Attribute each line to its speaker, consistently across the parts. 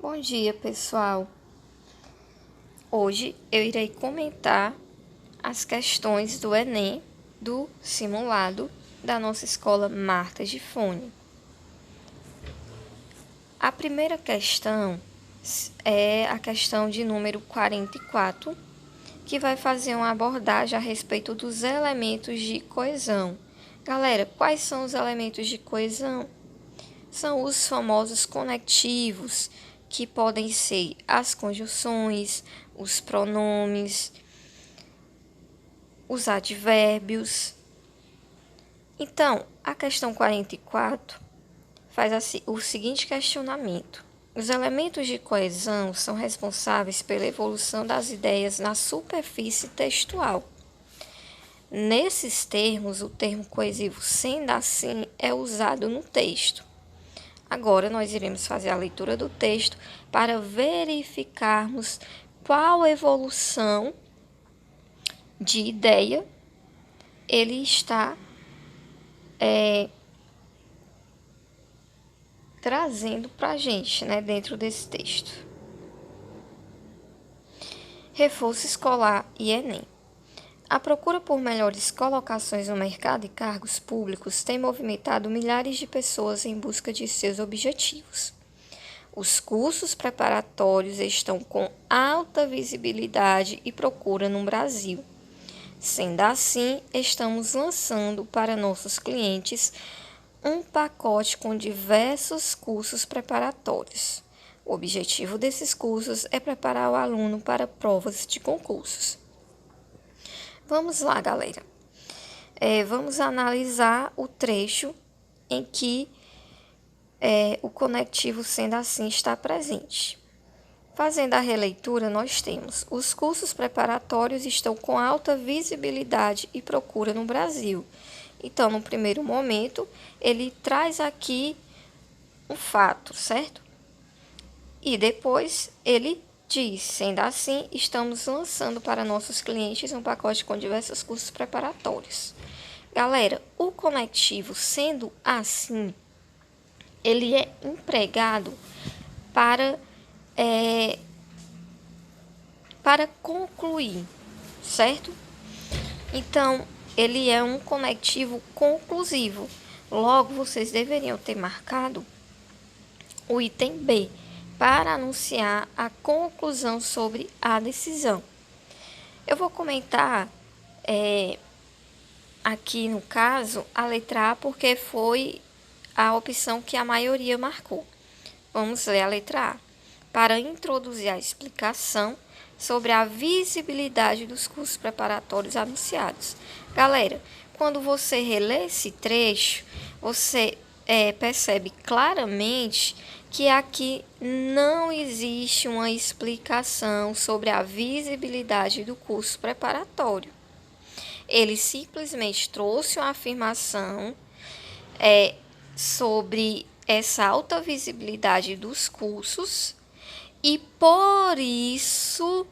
Speaker 1: Bom dia, pessoal. Hoje eu irei comentar as questões do Enem do simulado da nossa escola Marta Gifone. A primeira questão é a questão de número 44, que vai fazer uma abordagem a respeito dos elementos de coesão. Galera, quais são os elementos de coesão? São os famosos conectivos, que podem ser as conjunções, os pronomes, os advérbios. Então, a questão 44 faz o seguinte questionamento: os elementos de coesão são responsáveis pela evolução das ideias na superfície textual. Nesses termos, o termo coesivo, sendo assim, é usado no texto. Agora, nós iremos fazer a leitura do texto para verificarmos qual evolução de ideia ele está trazendo para a gente, dentro desse texto. Reforço escolar e Enem. A procura por melhores colocações no mercado e cargos públicos tem movimentado milhares de pessoas em busca de seus objetivos. Os cursos preparatórios estão com alta visibilidade e procura no Brasil. Sendo assim, estamos lançando para nossos clientes um pacote com diversos cursos preparatórios. O objetivo desses cursos é preparar o aluno para provas de concursos. Vamos lá, galera. Vamos analisar o trecho em que o conectivo sendo assim está presente. Fazendo a releitura, nós temos: os cursos preparatórios estão com alta visibilidade e procura no Brasil. Então, no primeiro momento, ele traz aqui um fato, certo? E depois ele diz: sendo assim, estamos lançando para nossos clientes um pacote com diversos cursos preparatórios. Galera, o conectivo sendo assim, ele é empregado para concluir, certo? Então, ele é um conectivo conclusivo. Logo, vocês deveriam ter marcado o item B para anunciar a conclusão sobre a decisão. Eu vou comentar aqui no caso a letra A porque foi a opção que a maioria marcou. Vamos ler a letra A. Para introduzir a explicação sobre a visibilidade dos cursos preparatórios anunciados. Galera, quando você relê esse trecho, você percebe claramente que aqui não existe uma explicação sobre a visibilidade do curso preparatório. Ele simplesmente trouxe uma afirmação sobre essa alta visibilidade dos cursos e por isso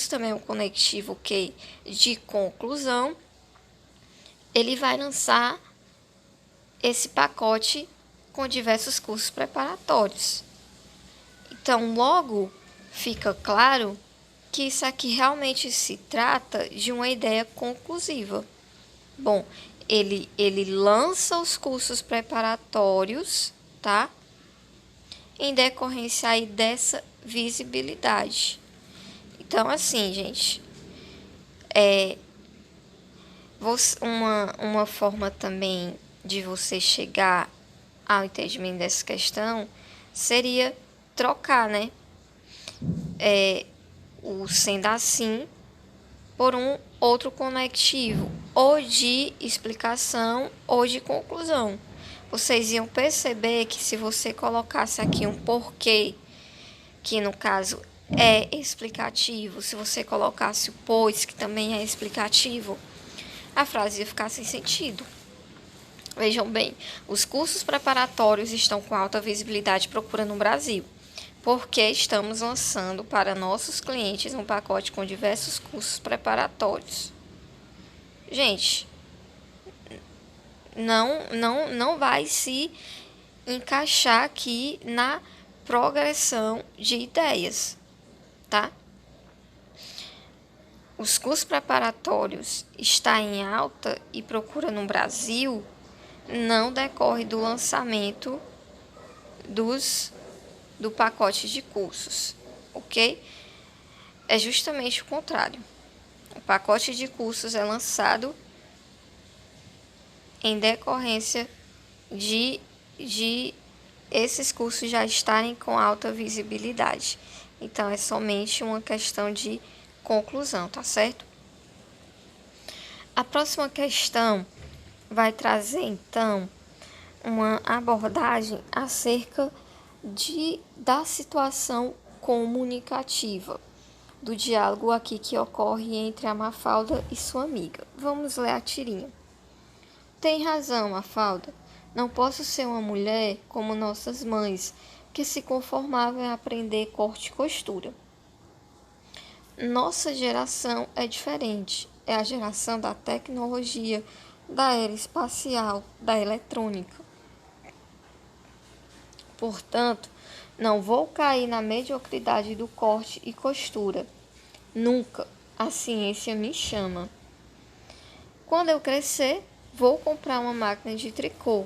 Speaker 1: também é um conectivo que de conclusão, ele vai lançar esse pacote com diversos cursos preparatórios. Então, logo fica claro que isso aqui realmente se trata de uma ideia conclusiva. Bom, ele lança os cursos preparatórios, tá? Em decorrência aí dessa visibilidade. Então, assim, gente, uma forma também de você chegar ao entendimento dessa questão seria trocar, o sendo assim por um outro conectivo, ou de explicação ou de conclusão. Vocês iam perceber que se você colocasse aqui um porquê, que no caso é explicativo, se você colocasse o pois, que também é explicativo, a frase ia ficar sem sentido. Vejam bem, os cursos preparatórios estão com alta visibilidade e procura no Brasil, porque estamos lançando para nossos clientes um pacote com diversos cursos preparatórios. Gente, não vai se encaixar aqui na progressão de ideias, tá? Os cursos preparatórios está em alta e procura no Brasil não decorre do lançamento do pacote de cursos, ok? É justamente o contrário. O pacote de cursos é lançado em decorrência de esses cursos já estarem com alta visibilidade. Então, é somente uma questão de conclusão, tá certo? A próxima questão vai trazer, então, uma abordagem acerca da situação comunicativa, do diálogo aqui que ocorre entre a Mafalda e sua amiga. Vamos ler a tirinha. Tem razão, Mafalda. Não posso ser uma mulher como nossas mães, que se conformavam em aprender corte e costura. Nossa geração é diferente. É a geração da tecnologia, da era espacial, da eletrônica. Portanto, não vou cair na mediocridade do corte e costura. Nunca. A ciência me chama. Quando eu crescer, vou comprar uma máquina de tricô.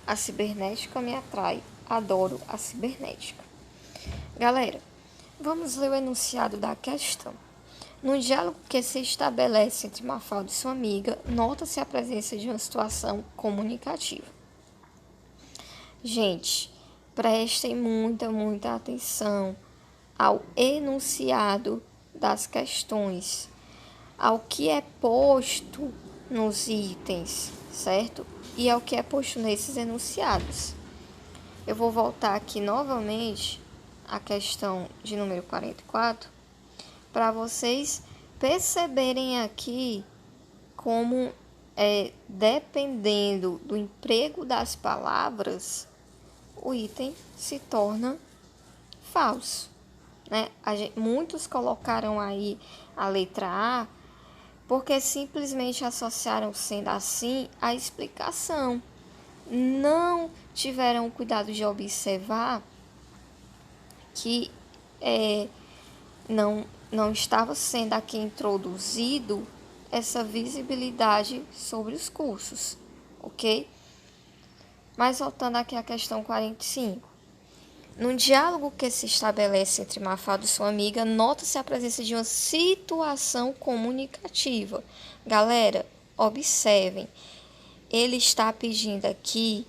Speaker 1: A cibernética me atrai. Adoro a cibernética. Galera, vamos ler o enunciado da questão. No diálogo que se estabelece entre Mafalda e sua amiga, nota-se a presença de uma situação comunicativa. Gente, prestem muita atenção ao enunciado das questões, ao que é posto nos itens, certo? E ao que é posto nesses enunciados. Eu vou voltar aqui novamente à questão de número 44, para vocês perceberem aqui como, dependendo do emprego das palavras, o item se torna falso, né? Muitos colocaram aí a letra A porque simplesmente associaram, sendo assim, a explicação. Não tiveram o cuidado de observar que não estava sendo aqui introduzido essa visibilidade sobre os cursos, ok? Mas voltando aqui à questão 45. No diálogo que se estabelece entre Mafalda e sua amiga, nota-se a presença de uma situação comunicativa. Galera, observem. Ele está pedindo aqui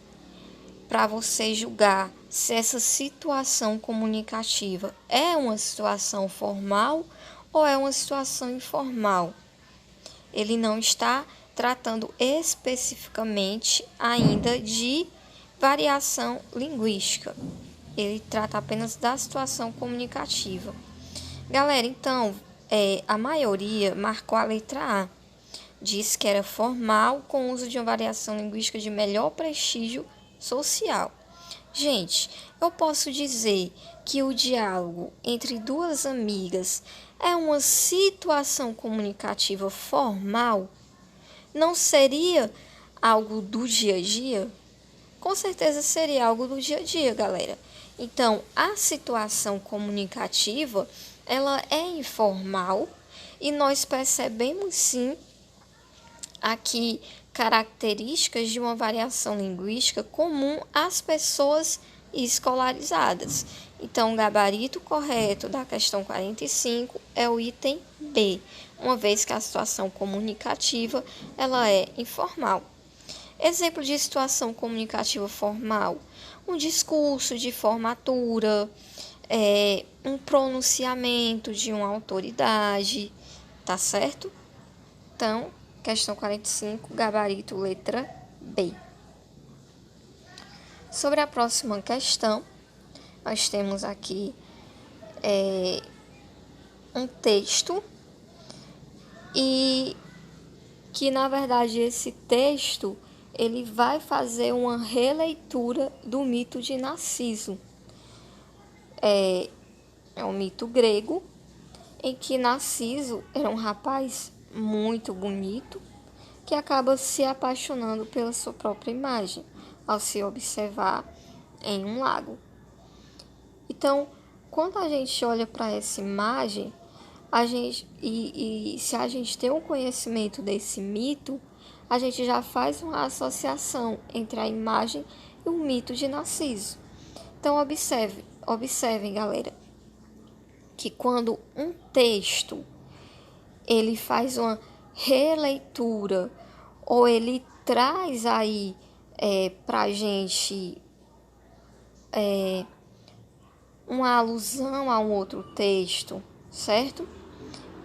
Speaker 1: para você julgar se essa situação comunicativa é uma situação formal ou é uma situação informal. Ele não está tratando especificamente ainda de variação linguística. Ele trata apenas da situação comunicativa. Galera, então, a maioria marcou a letra A. Diz que era formal, com uso de uma variação linguística de melhor prestígio social. Gente, eu posso dizer que o diálogo entre duas amigas é uma situação comunicativa formal? Não seria algo do dia a dia? Com certeza seria algo do dia a dia, galera. Então, a situação comunicativa, ela é informal e nós percebemos sim aqui características de uma variação linguística comum às pessoas escolarizadas. Então, o gabarito correto da questão 45 é o item B, uma vez que a situação comunicativa ela é informal. Exemplo de situação comunicativa formal: um discurso de formatura, um pronunciamento de uma autoridade, tá certo? Então, questão 45, gabarito letra B. Sobre a próxima questão, nós temos aqui um texto e que, na verdade, esse texto ele vai fazer uma releitura do mito de Narciso. É um mito grego em que Narciso era um rapaz muito bonito que acaba se apaixonando pela sua própria imagem. Ao se observar em um lago. Então, quando a gente olha para essa imagem, se a gente tem um conhecimento desse mito, a gente já faz uma associação entre a imagem e o mito de Narciso. Então, observem, galera, que quando um texto ele faz uma releitura ou ele traz aí para a gente uma alusão a um outro texto, certo?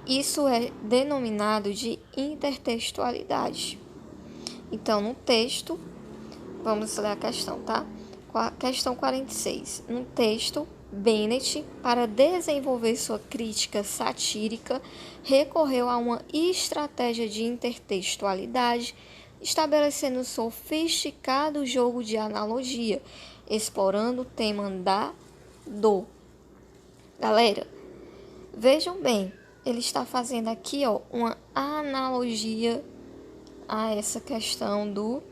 Speaker 1: Isso é denominado de intertextualidade. Então, no texto, vamos ler a questão, tá? Questão 46. No texto, Bennett, para desenvolver sua crítica satírica, recorreu a uma estratégia de intertextualidade, estabelecendo um sofisticado jogo de analogia, explorando o tema da dor. Galera, vejam bem, ele está fazendo aqui uma analogia a essa questão do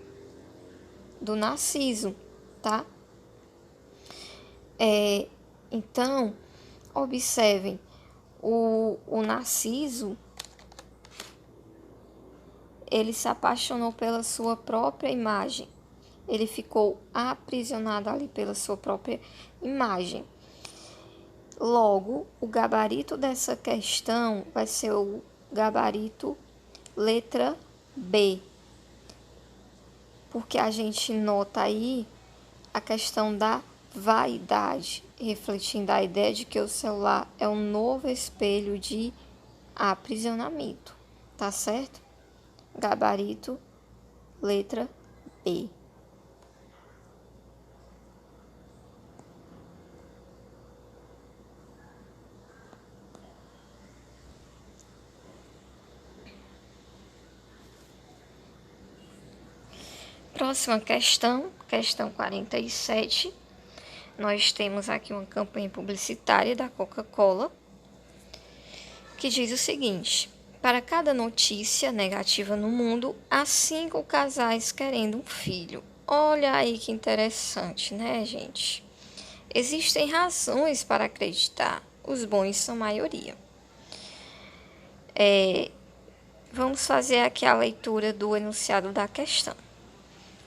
Speaker 1: Narciso, tá? Então, observem, o Narciso, ele se apaixonou pela sua própria imagem. Ele ficou aprisionado ali pela sua própria imagem. Logo, o gabarito dessa questão vai ser o gabarito letra B. Porque a gente nota aí a questão da vaidade, refletindo a ideia de que o celular é um novo espelho de aprisionamento, tá certo? Gabarito, letra B. Próxima questão, questão 47. Nós temos aqui uma campanha publicitária da Coca-Cola que diz o seguinte: para cada notícia negativa no mundo, há 5 casais querendo um filho. Olha aí que interessante, né, gente? Existem razões para acreditar, os bons são maioria. Vamos fazer aqui a leitura do enunciado da questão.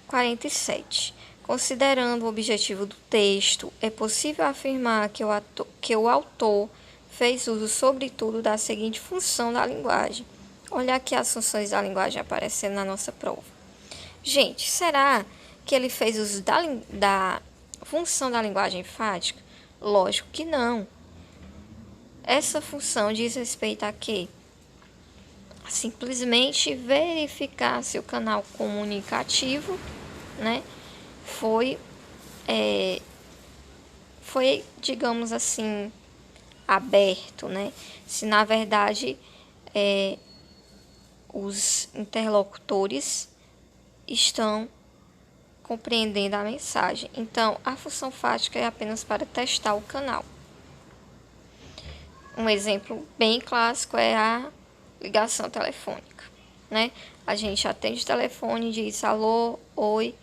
Speaker 1: 47. Considerando o objetivo do texto, é possível afirmar que o autor fez uso, sobretudo, da seguinte função da linguagem. Olha aqui as funções da linguagem aparecendo na nossa prova. Gente, será que ele fez uso da função da linguagem enfática? Lógico que não. Essa função diz respeito a quê? Simplesmente verificar se o canal comunicativo, né, foi, digamos assim, aberto, né? Se na verdade os interlocutores estão compreendendo a mensagem. Então, a função fática é apenas para testar o canal. Um exemplo bem clássico é a ligação telefônica, né? A gente atende o telefone e diz alô, oi,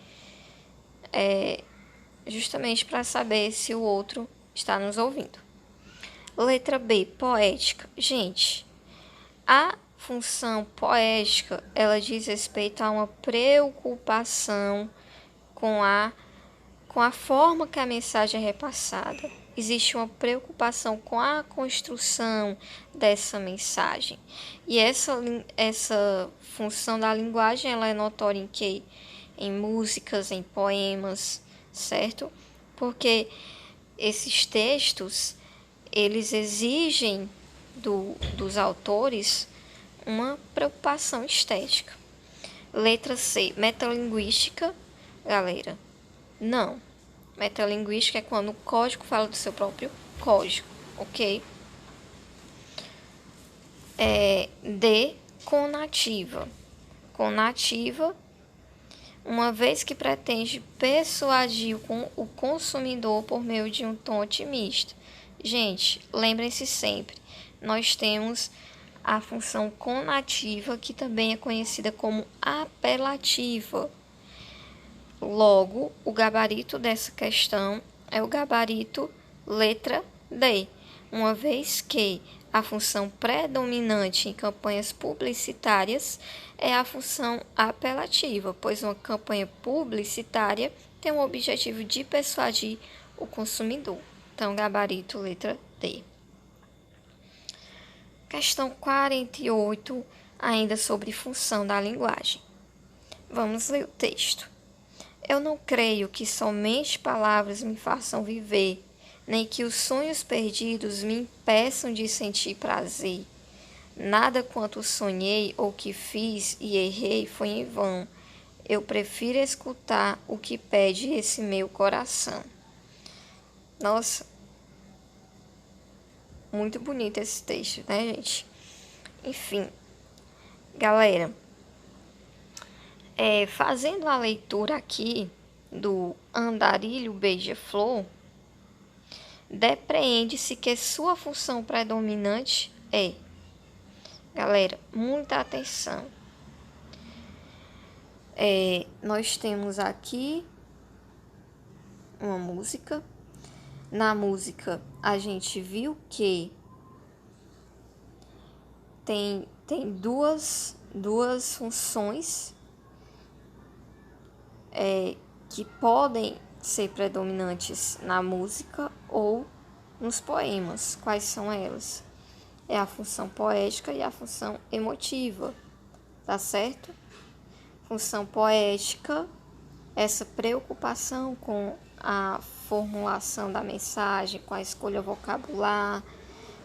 Speaker 1: justamente para saber se o outro está nos ouvindo. Letra B, poética. Gente, a função poética, ela diz respeito a uma preocupação com a forma que a mensagem é repassada. Existe uma preocupação com a construção dessa mensagem. E essa função da linguagem, ela é notória em músicas, em poemas, certo? Porque esses textos, eles exigem dos autores uma preocupação estética. Letra C, metalinguística, galera. Não. Metalinguística é quando o código fala do seu próprio código, ok? D, conativa. Conativa, uma vez que pretende persuadir o consumidor por meio de um tom otimista. Gente, lembrem-se sempre, nós temos a função conativa, que também é conhecida como apelativa. Logo, o gabarito dessa questão é o gabarito letra D, uma vez que a função predominante em campanhas publicitárias é a função apelativa, pois uma campanha publicitária tem o objetivo de persuadir o consumidor. Então, gabarito letra D. Questão 48, ainda sobre função da linguagem. Vamos ler o texto. Eu não creio que somente palavras me façam viver, nem que os sonhos perdidos me impeçam de sentir prazer. Nada quanto sonhei ou que fiz e errei foi em vão. Eu prefiro escutar o que pede esse meu coração. Nossa, muito bonito esse texto, né, gente? Enfim, galera, fazendo a leitura aqui do Andarilho Beija-Flor, depreende-se que sua função predominante é, galera, muita atenção. Nós temos aqui uma música. Na música, a gente viu que tem duas funções que podem ser predominantes na música ou nos poemas. Quais são elas? É a função poética e a função emotiva, tá certo? Função poética, essa preocupação com a formulação da mensagem, com a escolha vocabular,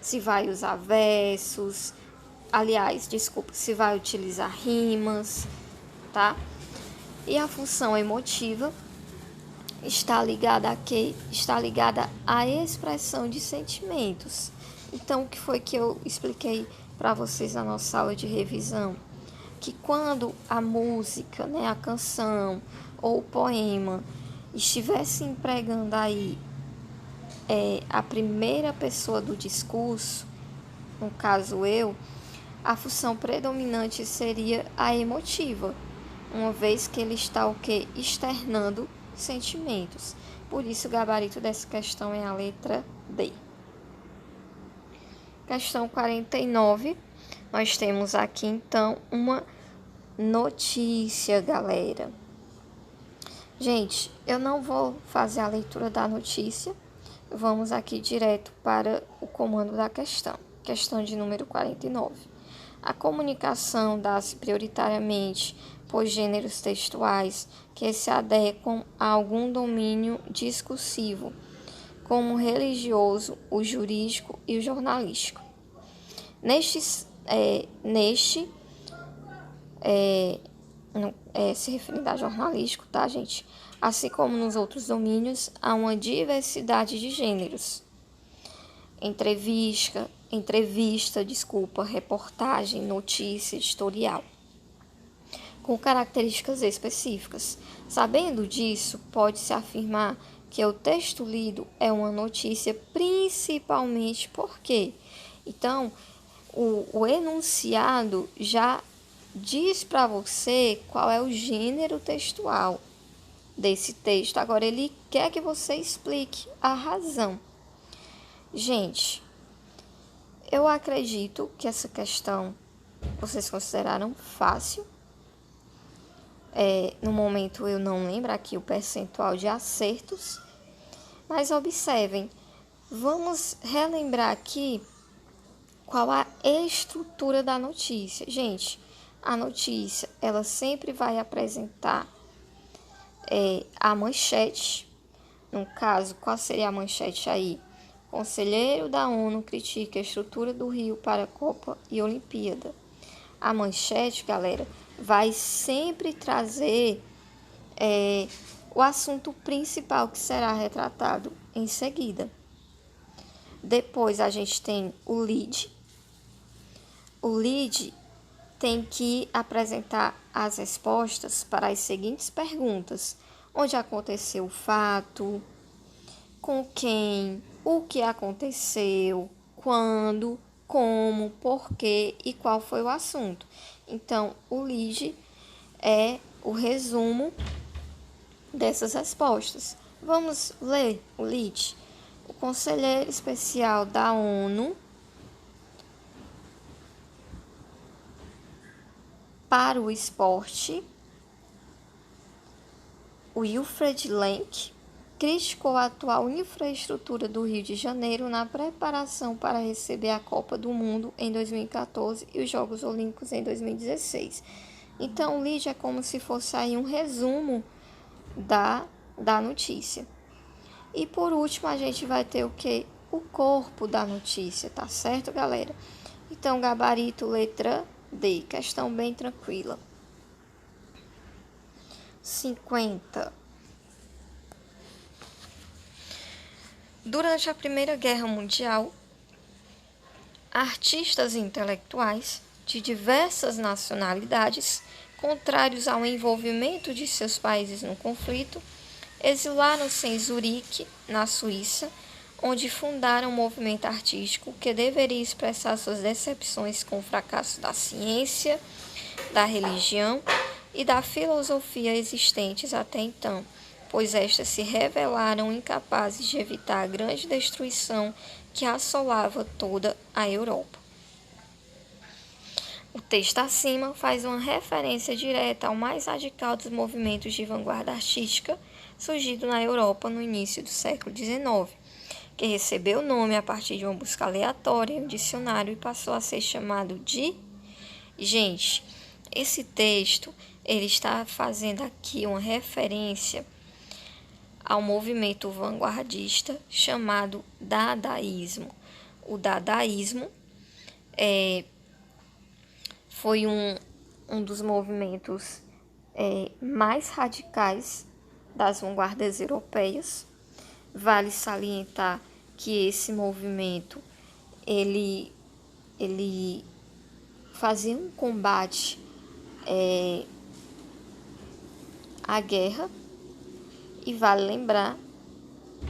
Speaker 1: se vai usar versos, se vai utilizar rimas, tá? E a função emotiva está ligada a quê? Está ligada à expressão de sentimentos. Então, o que foi que eu expliquei para vocês na nossa aula de revisão? Que quando a música, né, a canção ou o poema estivesse empregando aí a primeira pessoa do discurso, no caso eu, a função predominante seria a emotiva, uma vez que ele está o quê? Externando sentimentos. Por isso, o gabarito dessa questão é a letra D. Questão 49, nós temos aqui, então, uma notícia, galera. Gente, eu não vou fazer a leitura da notícia. Vamos aqui direto para o comando da questão. Questão de número 49. A comunicação dá-se prioritariamente por gêneros textuais que se adequam a algum domínio discursivo, como o religioso, o jurídico e o jornalístico. Se referindo a jornalístico, tá, gente? Assim como nos outros domínios, há uma diversidade de gêneros. Entrevista, reportagem, notícia, editorial, com características específicas. Sabendo disso, pode-se afirmar que o texto lido é uma notícia principalmente porque, então, o enunciado já diz para você qual é o gênero textual desse texto. Agora, ele quer que você explique a razão. Gente, eu acredito que essa questão vocês consideraram fácil. No momento eu não lembro aqui o percentual de acertos, mas observem, vamos relembrar aqui qual a estrutura da notícia. Gente, a notícia, ela sempre vai apresentar a manchete. No caso, qual seria a manchete aí? Conselheiro da ONU critica a estrutura do Rio para a Copa e Olimpíada. A manchete, galera, vai sempre trazer o assunto principal que será retratado em seguida. Depois a gente tem o lead. O lead tem que apresentar as respostas para as seguintes perguntas: onde aconteceu o fato, com quem, o que aconteceu, quando, como, porquê e qual foi o assunto. Então, o lead é o resumo dessas respostas. Vamos ler o lead. O conselheiro especial da ONU para o esporte, Wilfred Lenk, criticou a atual infraestrutura do Rio de Janeiro na preparação para receber a Copa do Mundo em 2014 e os Jogos Olímpicos em 2016. Então, o lead é como se fosse aí um resumo da notícia. E por último, a gente vai ter o quê? O corpo da notícia, tá certo, galera? Então, gabarito, letra D, questão bem tranquila. 50. Durante a Primeira Guerra Mundial, artistas e intelectuais de diversas nacionalidades, contrários ao envolvimento de seus países no conflito, exilaram-se em Zurique, na Suíça, onde fundaram um movimento artístico que deveria expressar suas decepções com o fracasso da ciência, da religião e da filosofia existentes até então, pois estas se revelaram incapazes de evitar a grande destruição que assolava toda a Europa. O texto acima faz uma referência direta ao mais radical dos movimentos de vanguarda artística surgido na Europa no início do século XIX, que recebeu o nome a partir de uma busca aleatória em um dicionário e passou a ser chamado de... Gente, esse texto ele está fazendo aqui uma referência ao movimento vanguardista chamado Dadaísmo. O Dadaísmo foi um dos movimentos mais radicais das vanguardas europeias. Vale salientar que esse movimento ele fazia um combate à guerra, e vale lembrar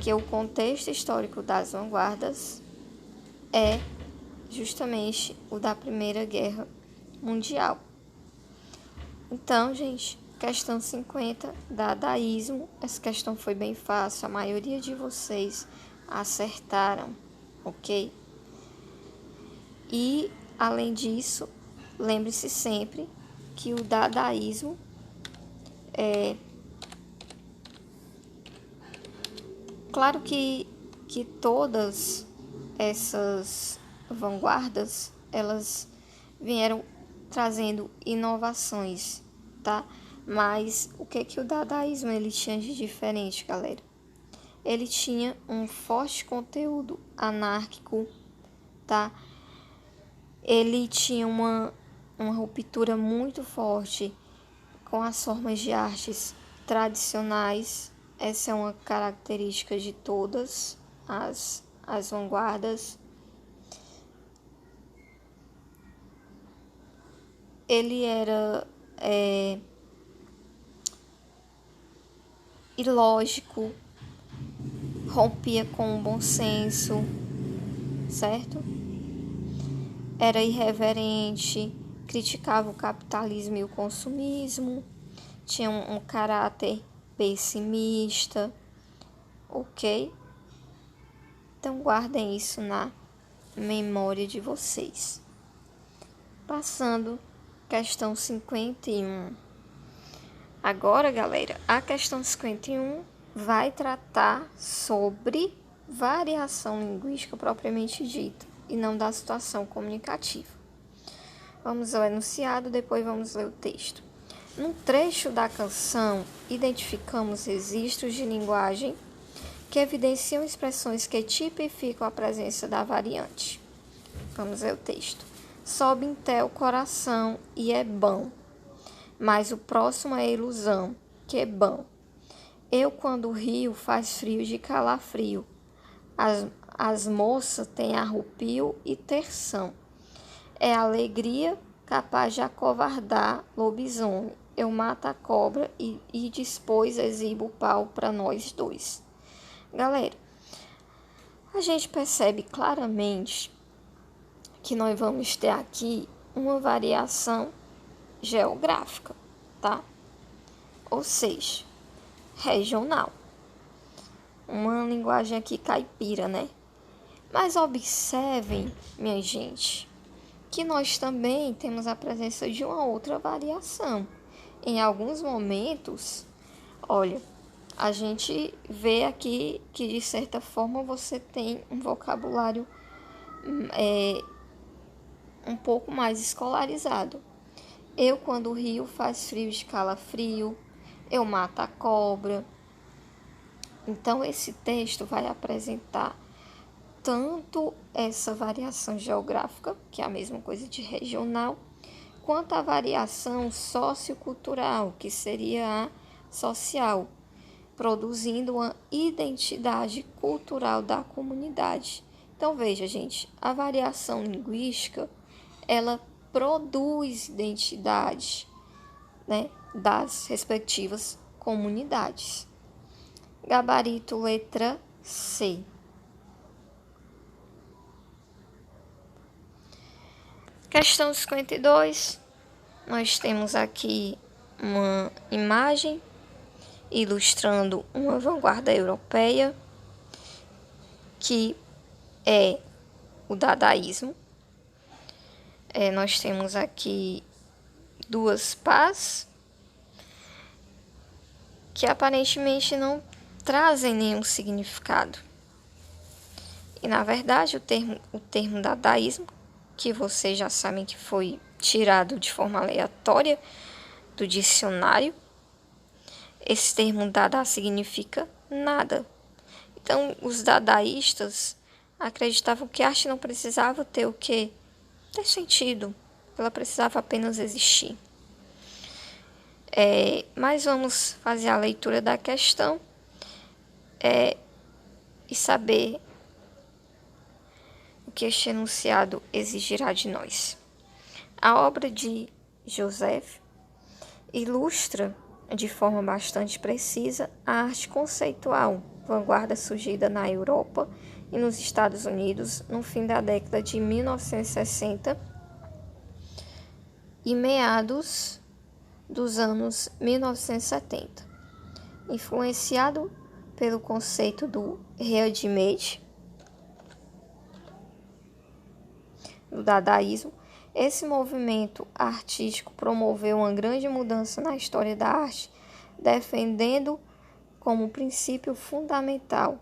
Speaker 1: que o contexto histórico das vanguardas é justamente o da Primeira Guerra Mundial. Então, gente, questão 50, dadaísmo. Essa questão foi bem fácil, a maioria de vocês acertaram, ok? E, além disso, lembre-se sempre que o dadaísmo claro que todas essas vanguardas, elas vieram trazendo inovações, tá? Mas o que o dadaísmo ele tinha de diferente, galera? Ele tinha um forte conteúdo anárquico, tá? Ele tinha uma ruptura muito forte com as formas de artes tradicionais. Essa é uma característica de todas as vanguardas. Ele era ilógico, rompia com o bom senso, certo? Era irreverente, criticava o capitalismo e o consumismo, tinha um caráter pessimista, ok? Então guardem isso na memória de vocês. Passando, questão 51. Agora, galera, a questão 51 vai tratar sobre variação linguística propriamente dita e não da situação comunicativa. Vamos ao enunciado, depois vamos ler o texto. Num trecho da canção, identificamos registros de linguagem que evidenciam expressões que tipificam a presença da variante. Vamos ler o texto. Sobe em té o coração e é bom, mas o próximo é ilusão, que é bom. Eu, quando rio, faz frio de calafrio. As moças têm arrupio e terção. É alegria capaz de acovardar lobisomem. Eu mato a cobra e depois exibo o pau para nós dois. Galera, a gente percebe claramente que nós vamos ter aqui uma variação geográfica, tá? Ou seja, regional. Uma linguagem aqui caipira, né? Mas observem, minha gente, que nós também temos a presença de uma outra variação. Em alguns momentos, olha, a gente vê aqui que de certa forma você tem um vocabulário um pouco mais escolarizado. Eu, quando o rio faz frio de calafrio, eu mato a cobra. Então, esse texto vai apresentar tanto essa variação geográfica, que é a mesma coisa de regional, quanto a variação sociocultural, que seria a social, produzindo uma identidade cultural da comunidade. Então, veja, gente, a variação linguística, ela produz identidade, né, das respectivas comunidades. Gabarito letra C. Questão 52, nós temos aqui uma imagem ilustrando uma vanguarda europeia, que é o dadaísmo. Nós temos aqui duas pás que aparentemente não trazem nenhum significado. E, na verdade, o termo dadaísmo, que vocês já sabem que foi tirado de forma aleatória do dicionário, esse termo dada significa nada. Então, os dadaístas acreditavam que a arte não precisava ter o quê? Ter sentido. Ela precisava apenas existir. Mas vamos fazer a leitura da questão e saber o que este enunciado exigirá de nós. A obra de Joseph ilustra de forma bastante precisa a arte conceitual, vanguarda surgida na Europa e nos Estados Unidos no fim da década de 1960 e meados dos anos 1970. Influenciado pelo conceito do ready-made, do dadaísmo, esse movimento artístico promoveu uma grande mudança na história da arte, defendendo como princípio fundamental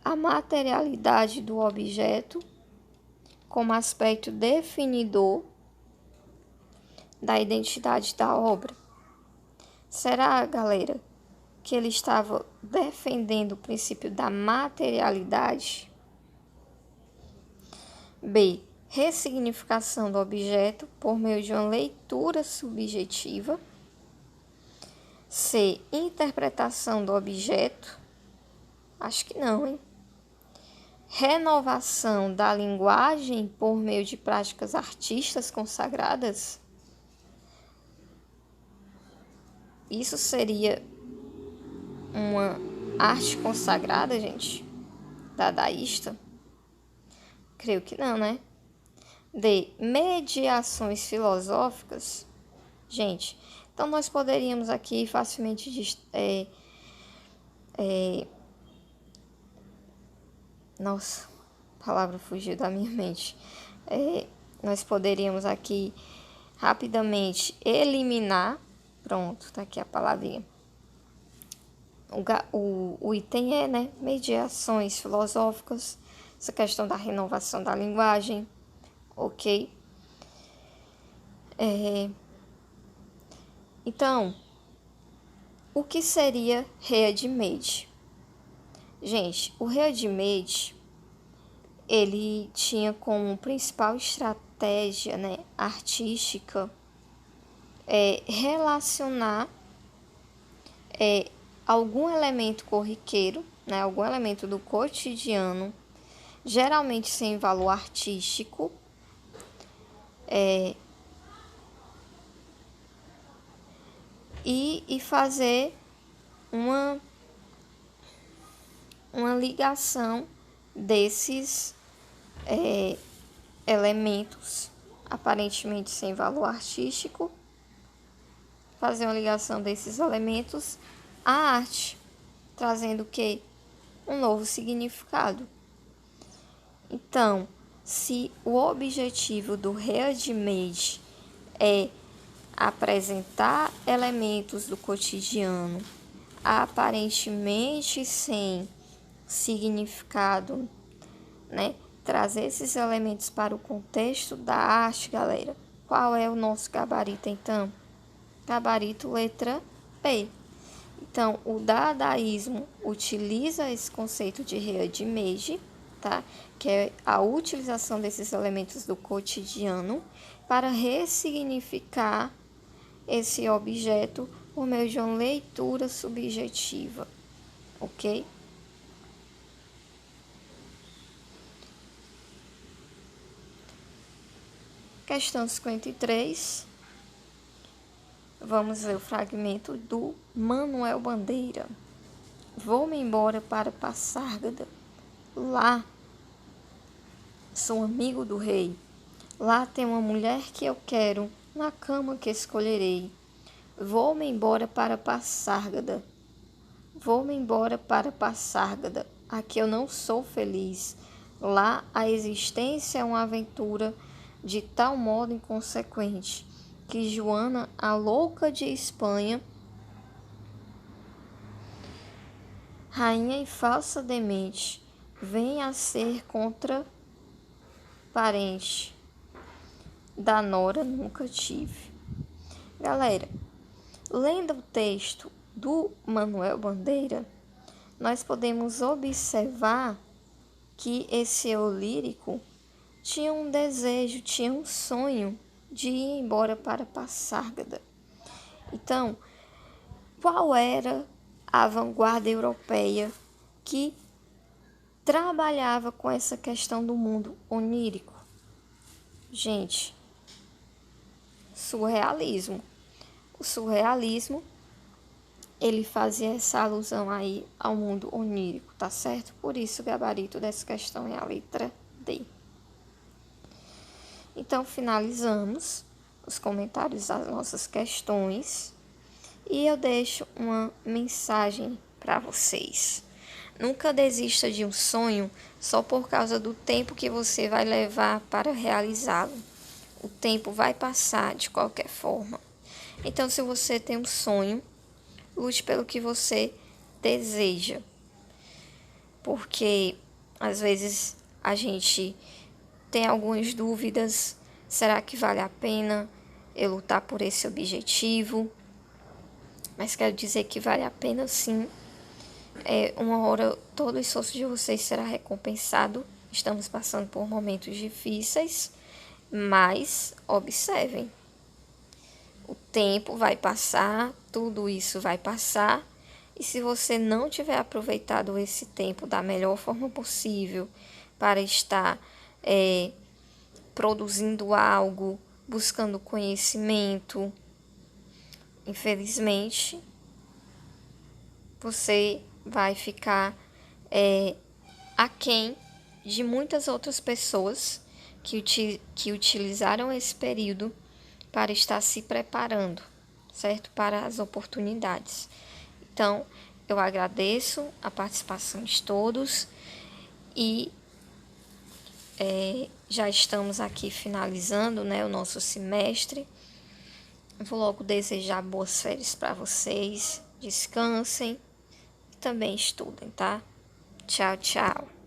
Speaker 1: a materialidade do objeto como aspecto definidor da identidade da obra. Será, galera, que ele estava defendendo o princípio da materialidade? B. Ressignificação do objeto por meio de uma leitura subjetiva. C. Interpretação do objeto. Acho que não, hein? Renovação da linguagem por meio de práticas artísticas consagradas. Isso seria uma arte consagrada, gente? Dadaísta? Creio que não, né? D. Mediações filosóficas. Gente, então nós poderíamos aqui facilmente nossa, a palavra fugiu da minha mente. Nós poderíamos aqui rapidamente eliminar. Pronto, tá aqui a palavrinha. O item é, né? Mediações filosóficas. Essa questão da renovação da linguagem. Ok? Então, o que seria ready-made? Gente, o ready-made, ele tinha como principal estratégia, né, artística relacionar algum elemento corriqueiro, né, algum elemento do cotidiano, geralmente sem valor artístico, e fazer uma ligação desses elementos aparentemente sem valor artístico fazer uma ligação desses elementos à arte, trazendo o quê? Um novo significado. Então, se o objetivo do readmade é apresentar elementos do cotidiano aparentemente sem significado, né? Trazer esses elementos para o contexto da arte, galera. Qual é o nosso gabarito, então? Gabarito letra B. Então, o dadaísmo utiliza esse conceito de readmade, tá? Que é a utilização desses elementos do cotidiano para ressignificar esse objeto por meio de uma leitura subjetiva, ok? Questão 53. Vamos ler o fragmento do Manuel Bandeira. Vou-me embora para Passárgada. Lá sou amigo do rei. Lá tem uma mulher que eu quero, na cama que escolherei. Vou-me embora para Passárgada. Vou-me embora para Passárgada. Aqui eu não sou feliz. Lá a existência é uma aventura de tal modo inconsequente que Joana, a louca de Espanha, rainha e falsa demente, vem a ser contra parente da nora nunca tive. Galera, lendo o texto do Manuel Bandeira, nós podemos observar que esse eu lírico tinha um desejo, tinha um sonho de ir embora para Passárgada. Então, qual era a vanguarda europeia que trabalhava com essa questão do mundo onírico? Gente, surrealismo. O surrealismo, ele fazia essa alusão aí ao mundo onírico, tá certo? Por isso o gabarito dessa questão é a letra D. Então, finalizamos os comentários das nossas questões e eu deixo uma mensagem para vocês. Nunca desista de um sonho só por causa do tempo que você vai levar para realizá-lo. O tempo vai passar de qualquer forma. Então, se você tem um sonho, lute pelo que você deseja. Porque, às vezes, a gente tem algumas dúvidas. Será que vale a pena eu lutar por esse objetivo? Mas quero dizer que vale a pena sim. Uma hora todo o esforço de vocês será recompensado. Estamos passando por momentos difíceis, mas observem. O tempo vai passar, tudo isso vai passar. E se você não tiver aproveitado esse tempo da melhor forma possível para estar produzindo algo, buscando conhecimento, infelizmente, você vai ficar aquém de muitas outras pessoas que utilizaram esse período para estar se preparando, certo? Para as oportunidades. Então, eu agradeço a participação de todos e já estamos aqui finalizando, né, o nosso semestre. Vou logo desejar boas férias para vocês, descansem e também estudem, tá? Tchau, tchau.